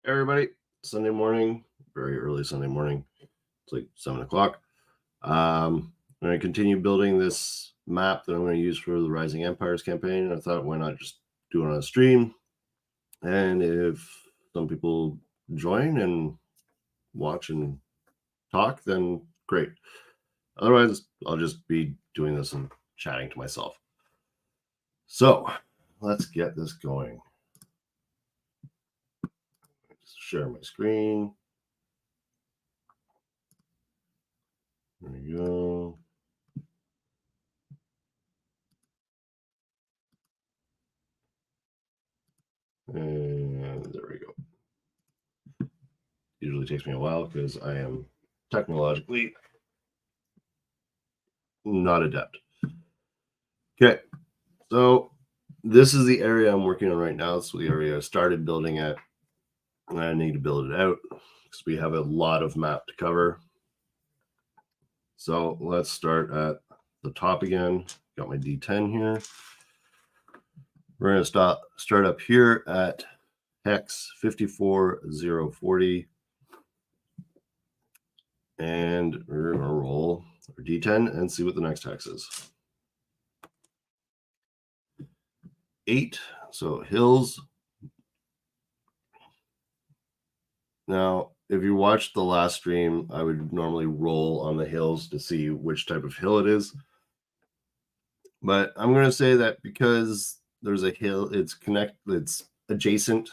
Everybody, Sunday morning, very early Sunday morning. It's like 7 o'clock. I'm going to continue building this map that I'm going to use for the Rising Empires campaign. I thought, why not just do it on a stream? And if some people join and watch and talk, then great. Otherwise, I'll just be doing this and chatting to myself. So let's get this going. Share my screen. There we go. And there we go. Usually takes me a while because I am technologically not adept. Okay, so this is the area I'm working on right now. So the area I started building at, and I need to build it out because we have a lot of map to cover. So let's start at the top again. Got my D10 here. We're going to start up here at Hex 54040. And we're going to roll our D10 and see what the next hex is. 8, so hills. Now, if you watched the last stream, I would normally roll on the hills to see which type of hill it is. But I'm going to say that because there's a hill, it's adjacent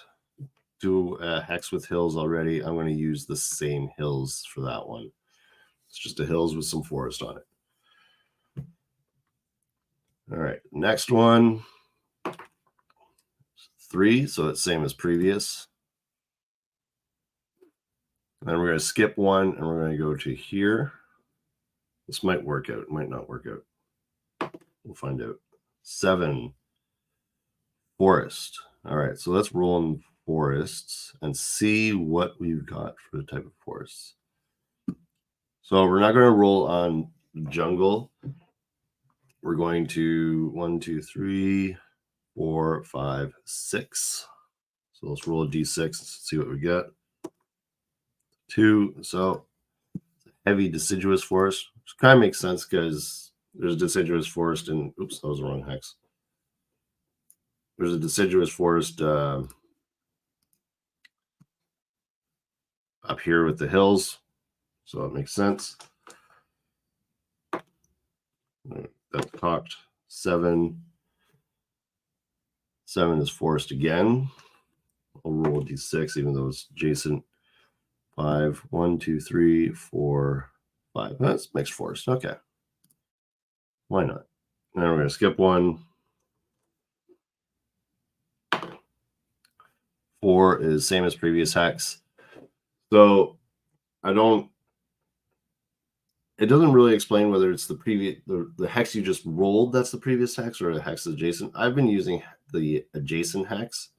to a hex with hills already, I'm going to use the same hills for that one. It's just a hills with some forest on it. All right, next one. 3, so it's same as previous. Then we're going to skip 1 and we're going to go to here. This might work out, might not work out. We'll find out. 7, forest. All right, so let's roll in forests and see what we've got for the type of forests. So we're not going to roll on jungle. We're going to 1, 2, 3, 4, 5, 6. So let's roll a d6, see what we get. 2, so heavy deciduous forest, which kind of makes sense because there's a deciduous forest in, oops, that was the wrong hex. There's a deciduous forest up here with the hills, so it makes sense. That's cocked. 7 is forest again. I'll roll a d6 even though it's adjacent. 5, 1, 2, 3, 4, 5. That's mixed forest. Okay. Why not? Now we're going to skip 1. 4 is same as previous hex. So it doesn't really explain whether it's the hex you just rolled that's the previous hex or the hex adjacent. I've been using the adjacent hex.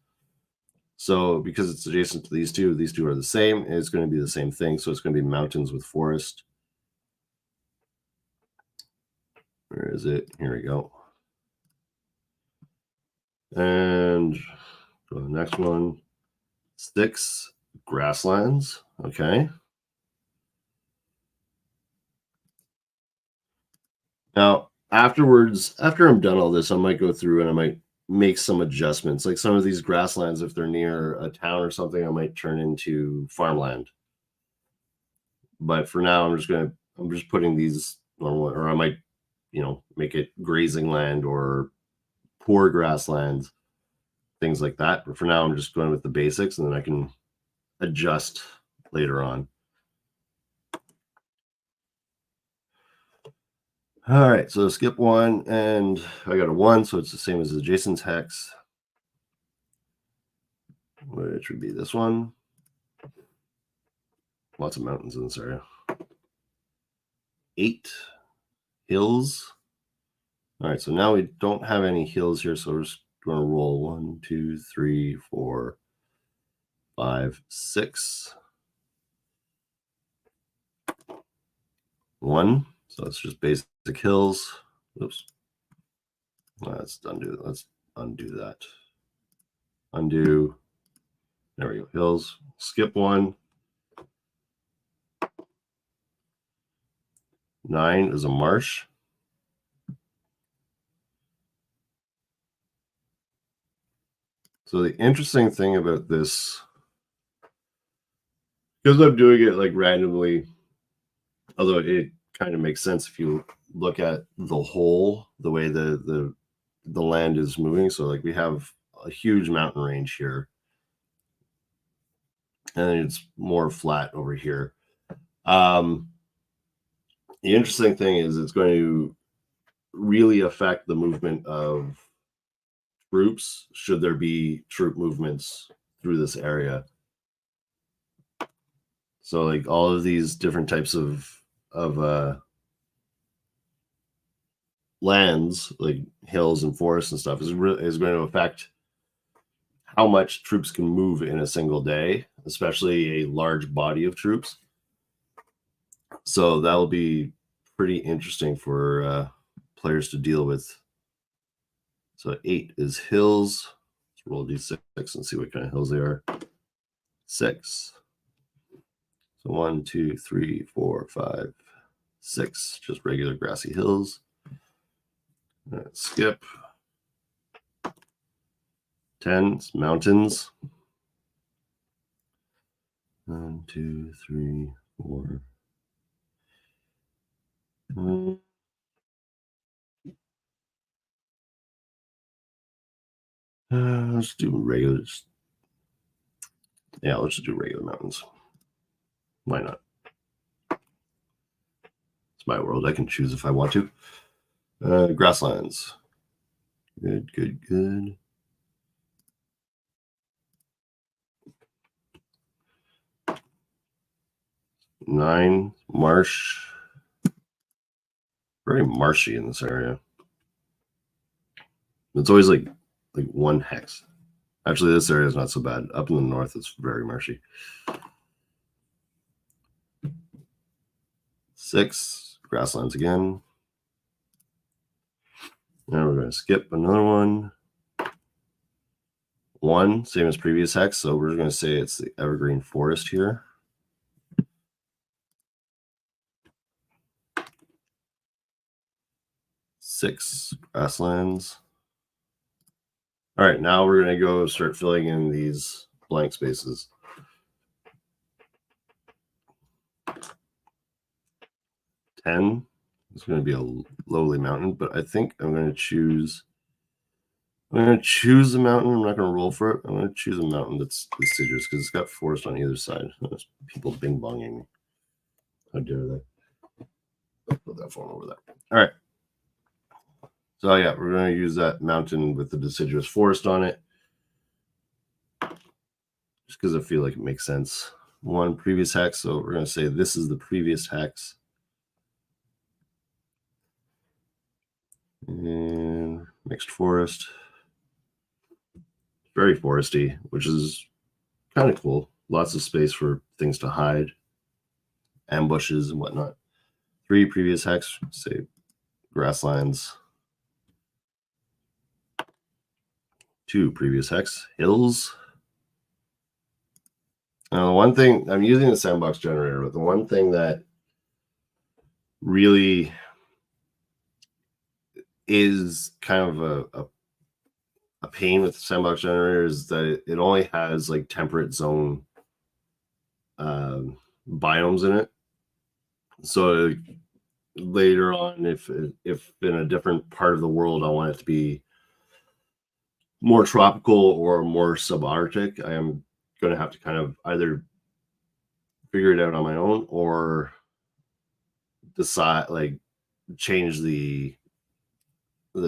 So because it's adjacent to these two are the same. It's going to be the same thing. So it's going to be mountains with forest. Where is it? Here we go. And go to the next one. 6, grasslands. Okay. Now, afterwards, after I'm done all this, I might go through and I might make some adjustments. Like some of these grasslands, if they're near a town or something, I might turn into farmland. But for now, I'm just putting these normal, or I might, make it grazing land or poor grasslands, things like that. But for now, I'm just going with the basics, and then I can adjust later on. All right, so skip 1, and I got a 1, so it's the same as adjacent hex, which would be this one. Lots of mountains in this area. 8, hills. All right, so now we don't have any hills here, so we're just going to roll 1, 2, 3, 4, 5, 6. 1, so it's just basic hills. Oops. Let's undo that. Undo. There we go. Hills. Skip 1. 9 is a marsh. So the interesting thing about this, because I'm doing it like randomly, although it kind of makes sense if you look at the whole, the way the land is moving. So like we have a huge mountain range here, and it's more flat over here. The interesting thing is it's going to really affect the movement of troops should there be troop movements through this area. So like all of these different types of lands, like hills and forests and stuff, is going to affect how much troops can move in a single day, especially a large body of troops. So that'll be pretty interesting for players to deal with. So 8 is hills. Let's roll d6 and see what kind of hills they are. 6. So 1, 2, 3, 4, 5, 6, just regular grassy hills. Skip. 10 is mountains. 1, 2, 3, 4. Let's do regular. Yeah, let's just do regular mountains. Why not? It's my world. I can choose if I want to. Grasslands. Good, good, good. 9, marsh. Very marshy in this area. It's always like 1 hex. Actually, this area is not so bad. Up in the north, it's very marshy. 6, grasslands again. Now we're going to skip another one. 1, same as previous hex. So we're going to say it's the evergreen forest here. 6, grasslands. All right, now we're going to go start filling in these blank spaces. 10 is going to be a lowly mountain, but I think I'm going to choose a mountain. I'm not going to roll for it. I'm going to choose a mountain that's deciduous because it's got forest on either side. There's people bing-bonging me. How dare they? I'll put that phone over there. All right. So yeah, we're going to use that mountain with the deciduous forest on it. Just because I feel like it makes sense. 1, previous hex. So we're going to say this is the previous hex. And mixed forest. Very foresty, which is kind of cool. Lots of space for things to hide, ambushes and whatnot. 3, previous hex, say grasslands. 2, previous hex, hills. Now, the one thing, I'm using the sandbox generator, but the one thing that really is kind of a pain with the sandbox generator is that it only has like temperate zone biomes in it. So later on, if in a different part of the world I want it to be more tropical or more subarctic, I am going to have to kind of either figure it out on my own or decide, like, change the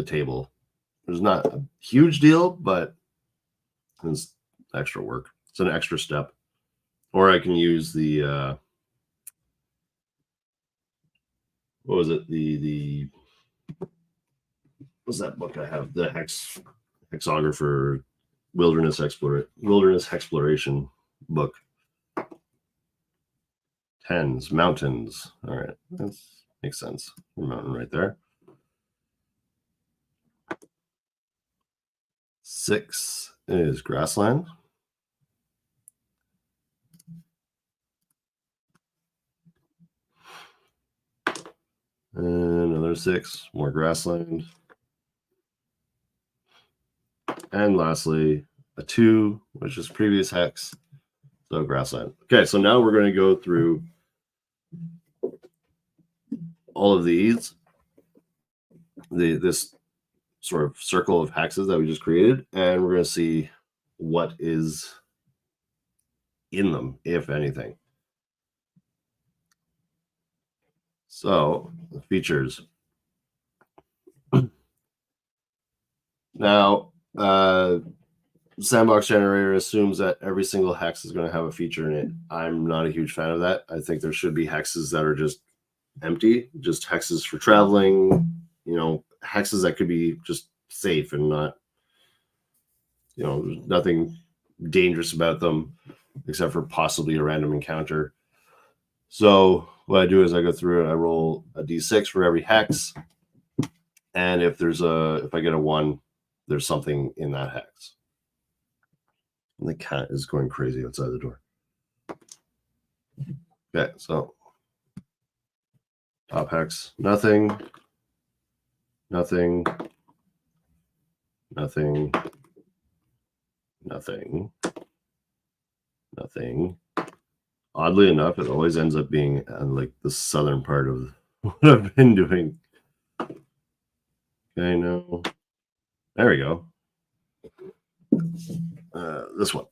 table. It's not a huge deal, but it's extra work. It's an extra step. Or I can use the what was it? The what's that book I have? The hexographer wilderness exploration book. 10s, mountains. All right, that makes sense. Mountain right there. 6 is grassland. And another 6, more grassland. And lastly, a 2, which is previous hex. So grassland. Okay, so now we're going to go through all of these, this sort of circle of hexes that we just created, and we're going to see what is in them, if anything. So the features. Now, Sandbox Generator assumes that every single hex is going to have a feature in it. I'm not a huge fan of that. I think there should be hexes that are just empty, just hexes for traveling, hexes that could be just safe and not, nothing dangerous about them except for possibly a random encounter. So what I do is I go through and I roll a d6 for every hex. And if I get a 1, there's something in that hex. And the cat is going crazy outside the door. Okay, so top hex, nothing, nothing, nothing, nothing, nothing. Oddly enough, it always ends up being on like the southern part of what I've been doing. Okay, no. There we go. This one.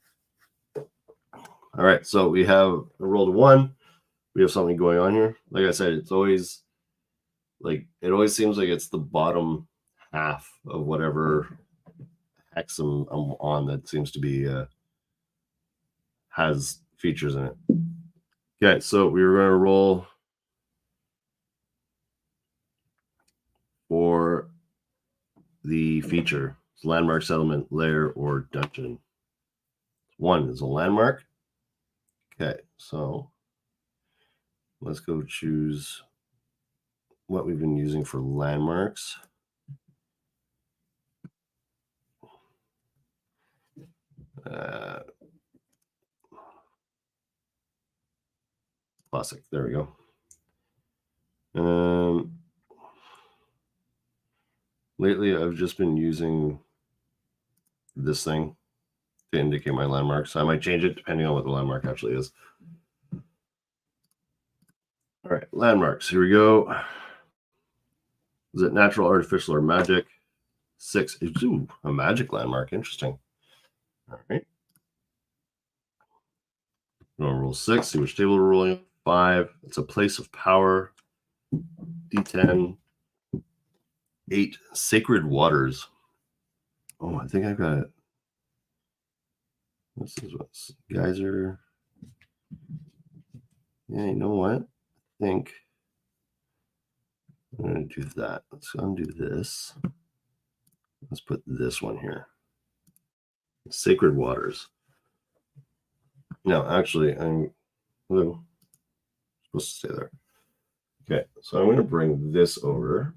All right, so we have a roll to 1. We have something going on here. Like I said, it's always it always seems like it's the bottom half of whatever hex I'm on that seems to be has features in it. Okay, so we were going to roll for the feature. It's landmark, settlement, lair, or dungeon. 1 is a landmark. Okay, so let's go choose what we've been using for landmarks. Classic. There we go. Lately, I've just been using this thing to indicate my landmark. So I might change it depending on what the landmark actually is. All right, landmarks. Here we go. Is it natural, artificial, or magic? 6. Ooh, a magic landmark. Interesting. All right. I'm going to roll 6. See which table we're rolling. 5. It's a place of power. D10. 8. Sacred waters. Oh, I think I've got it. This is what's geyser. Yeah, you know what? I think I'm going to do that. Let's undo this. Let's put this one here. Sacred waters. No, actually, I'm supposed to stay there. Okay, so I'm going to bring this over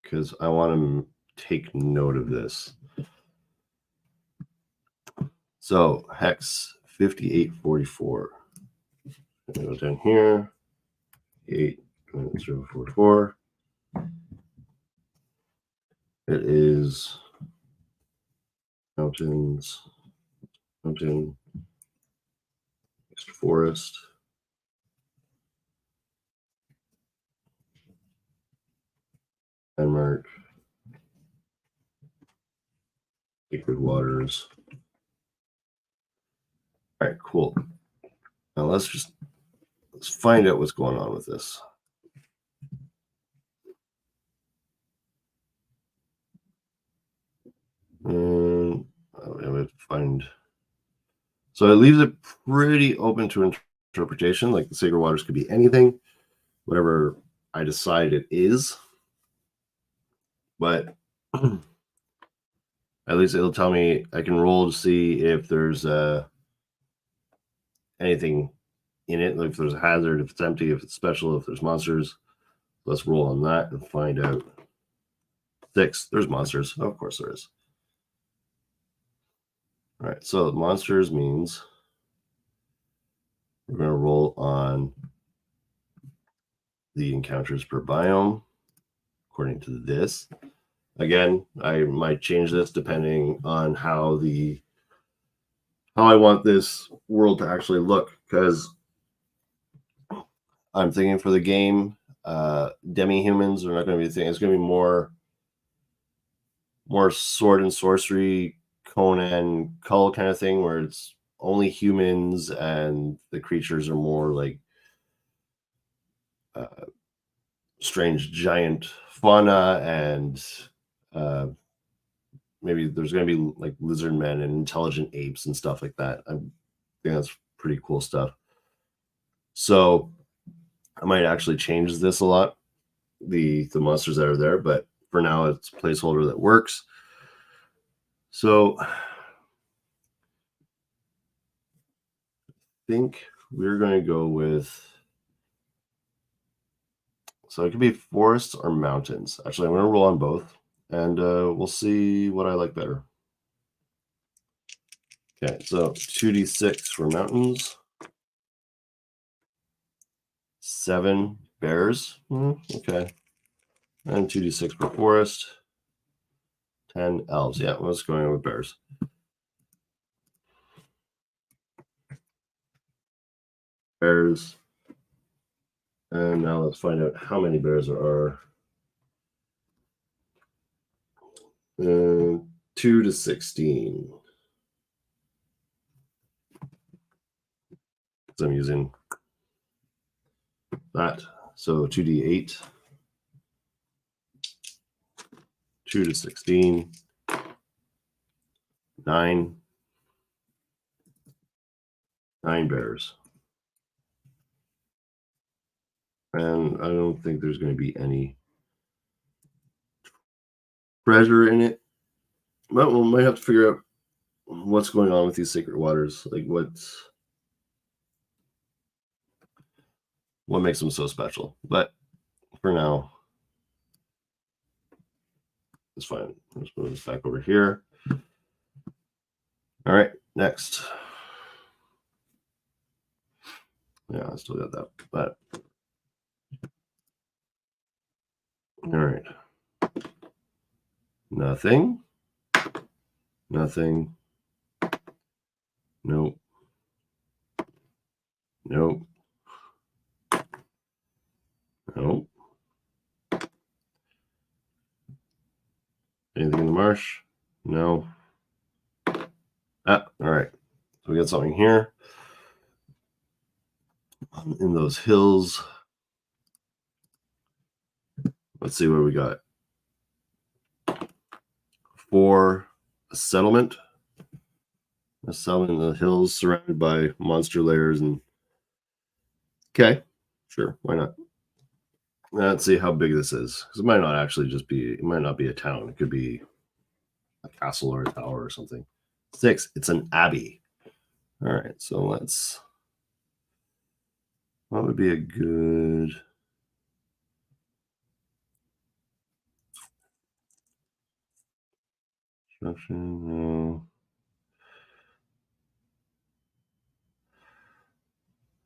because I want to take note of this. So hex 5844. Go down here. 8.044. It is mountains, mountain, forest, landmark, sacred waters. All right, cool. Now let's find out what's going on with this. And I would find. So it leaves it pretty open to interpretation. Like the sacred waters could be anything, whatever I decide it is. But at least it'll tell me I can roll to see if there's anything in it, like if there's a hazard, if it's empty, if it's special, if there's monsters. Let's roll on that and find out. 6. There's monsters. Of course there is. All right, so monsters means We're going to roll on the encounters per biome according to this. Again, I might change this depending on how I want this world to actually look, because I'm thinking for the game, demi-humans are not going to be a thing. It's going to be more sword and sorcery, Conan Cull kind of thing, where it's only humans and the creatures are more like strange giant fauna, and maybe there's going to be like lizard men and intelligent apes and stuff like that. I think that's pretty cool stuff. So I might actually change this a lot, the monsters that are there, but for now it's a placeholder that works. So I think we're going to go with, so it could be forests or mountains. Actually, I'm going to roll on both, and we'll see what I like better. Okay, so 2d6 for mountains, 7 bears, okay, and 2d6 for forest, 10 elves. Yeah, let's go with bears. Bears. And now let's find out how many bears there are. 2 to 16. Because I'm using that. So 2d8. 2 to 16. 9. 9 bears. And I don't think there's going to be any treasure in it. But we might have to figure out what's going on with these sacred waters. Like what makes them so special. But for now, it's fine. Let's move this back over here. All right, next. Yeah, I still got that. But all right. Nothing. Nothing. Nope. Nope. Nope. Anything in the marsh? No. All right. So we got something here. In those hills. Let's see what we got. For a settlement. A settlement in the hills surrounded by monster lairs. And okay, sure, why not? Let's see how big this is, because it might not actually just be, it might not be a town. It could be a castle or a tower or something. 6, it's an abbey. All right, so let's, what would be a good construction? No.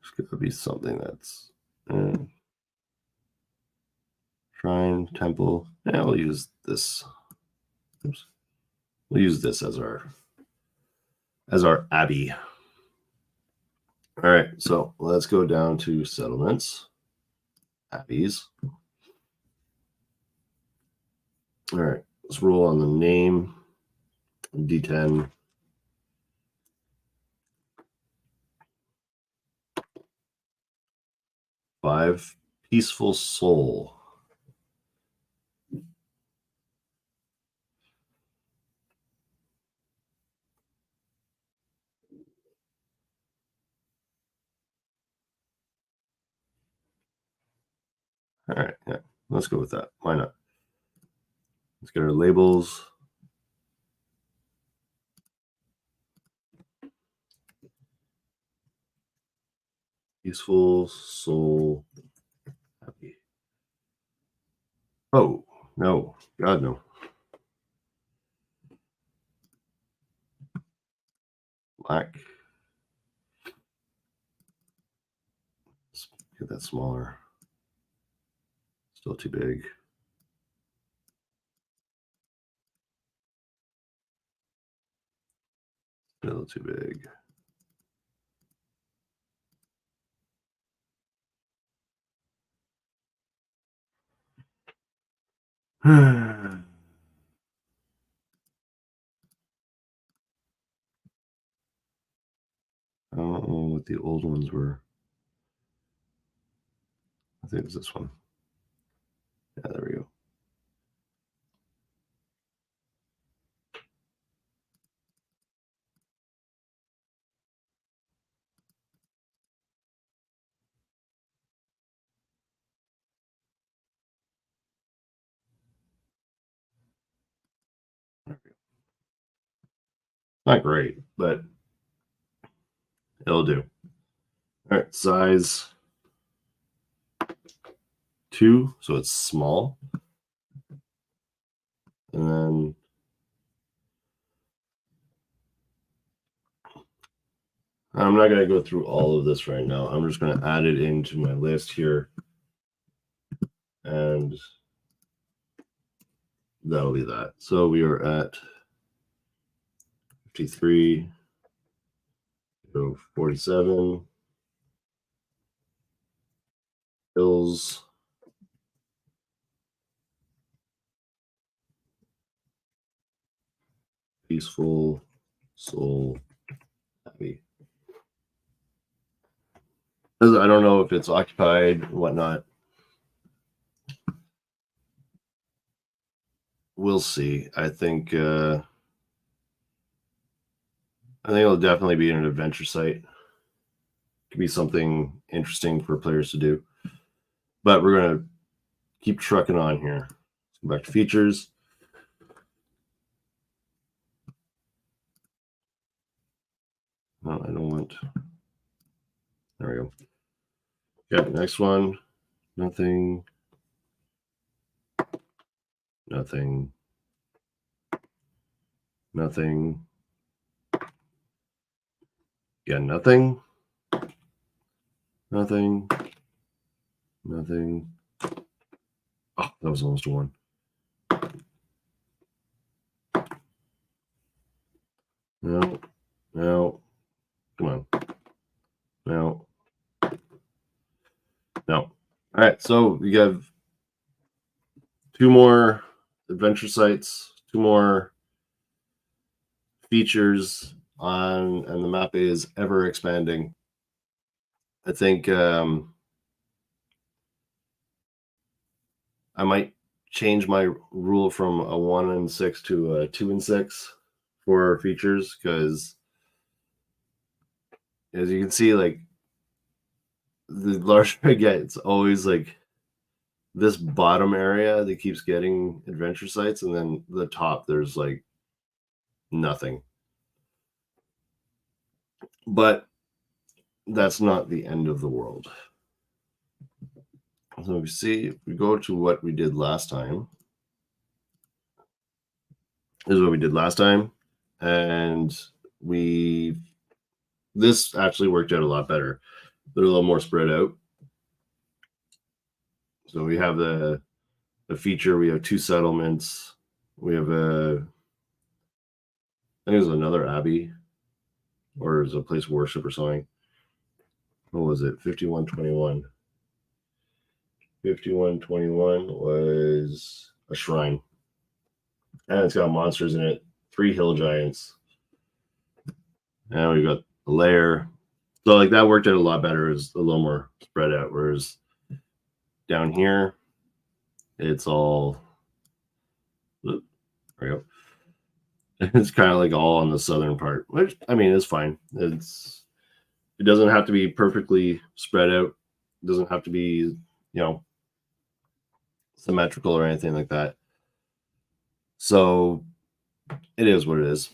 There's got to be something that's shrine, temple. Yeah, we'll use this. Oops. We'll use this as our abbey. All right, so let's go down to settlements, abbeys. All right, let's roll on the name, D10. Five, peaceful soul. All right, yeah, let's go with that. Why not? Let's get our labels. Peaceful soul. Happy. Oh, no. God, no. Black. Get that smaller. Still too big. Still too big. I don't know what the old ones were. I think it's this one. Yeah, there we go. Not great, but it'll do. All right, size 2, so it's small. And then I'm not going to go through all of this right now. I'm just going to add it into my list here. And that'll be that. So we are at 53, 47. Hills. Peaceful, soul, happy. I don't know if it's occupied, whatnot. We'll see. I think it'll definitely be an adventure site. Could be something interesting for players to do. But we're gonna keep trucking on here. Let's go back to features. No, I don't want. There we go. Okay, next one. Nothing. Nothing. Nothing. Again, nothing. Nothing. Nothing. Oh, that was almost a 1. No. No. Come on. No. No. All right, so we have 2 more adventure sites, 2 more features on, and the map is ever expanding. I think I might change my rule from a 1 and 6 to a 2 and 6 for features, because as you can see, like the larger I get, it's always like this bottom area that keeps getting adventure sites, and then the top there's like nothing. But that's not the end of the world. So we see, if we go to what we did last time, this is what we did last time, and this actually worked out a lot better. They're a little more spread out. So we have the feature, we have 2 settlements, we have I think it was another abbey, or is a place of worship or something. What was it? 5121. 5121 was a shrine. And it's got monsters in it, 3 hill giants. And we got a lair. So like that worked out a lot better. It was a little more spread out. Whereas down here, it's all, there we go. It's kind of like all on the southern part, which I mean is fine. It doesn't have to be perfectly spread out. It doesn't have to be, symmetrical or anything like that. So it is what it is.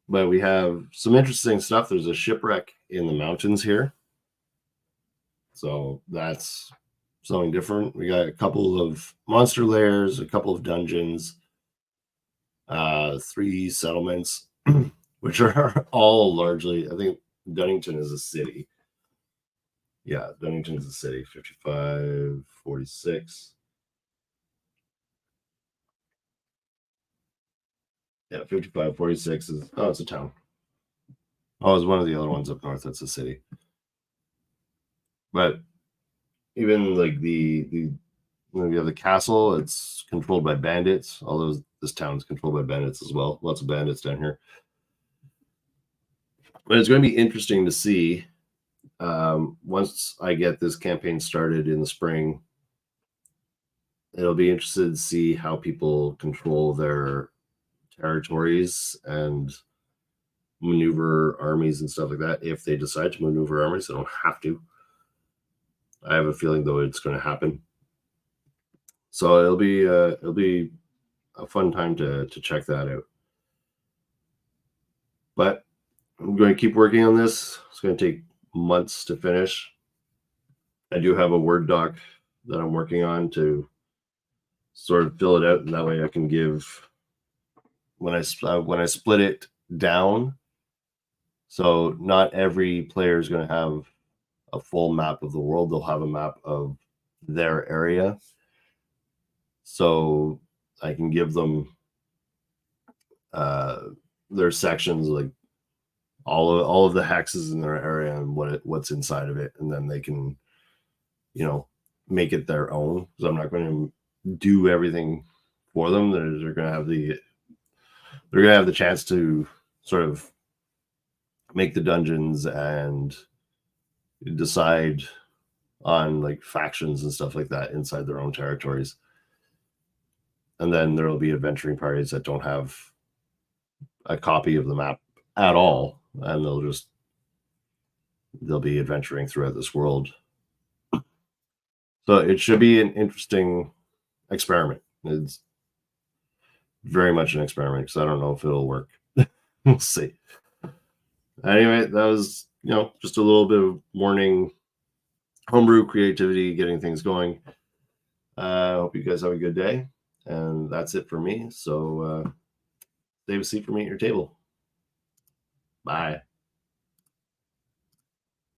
But we have some interesting stuff. There's a shipwreck in the mountains here. So that's something different. We got a couple of monster lairs, a couple of dungeons, 3 settlements, which are all largely, I think Dunnington is a city. Yeah, Dunnington's the city. 5546. Yeah, 5546 is, oh, it's a town. Oh, it's one of the other ones up north. That's a city. But even like the when you have the castle, it's controlled by bandits. Although this town is controlled by bandits as well. Lots of bandits down here. But it's going to be interesting to see once I get this campaign started in the spring. It'll be interesting to see how people control their territories and maneuver armies and stuff like that. If they decide to maneuver armies, they don't have to. I have a feeling though it's going to happen. So it'll be a fun time to check that out. But I'm going to keep working on this. It's going to take months to finish. I do have a Word doc that I'm working on to sort of fill it out, and that way I can give when I split it down. So not every player is going to have a full map of the world. They'll have a map of their area. So I can give them their sections, like all of the hexes in their area and what's inside of it, and then they can, make it their own. Because I'm not going to do everything for them. They're going to have the chance to sort of make the dungeons and decide on like factions and stuff like that inside their own territories. And then there'll be adventuring parties that don't have a copy of the map at all, and they'll be adventuring throughout this world. So it should be an interesting experiment. It's very much an experiment because I don't know if it'll work. We'll see. Anyway, that was just a little bit of morning homebrew creativity, getting things going. I hope you guys have a good day, and that's it for me. So save a seat for me at your table. Bye.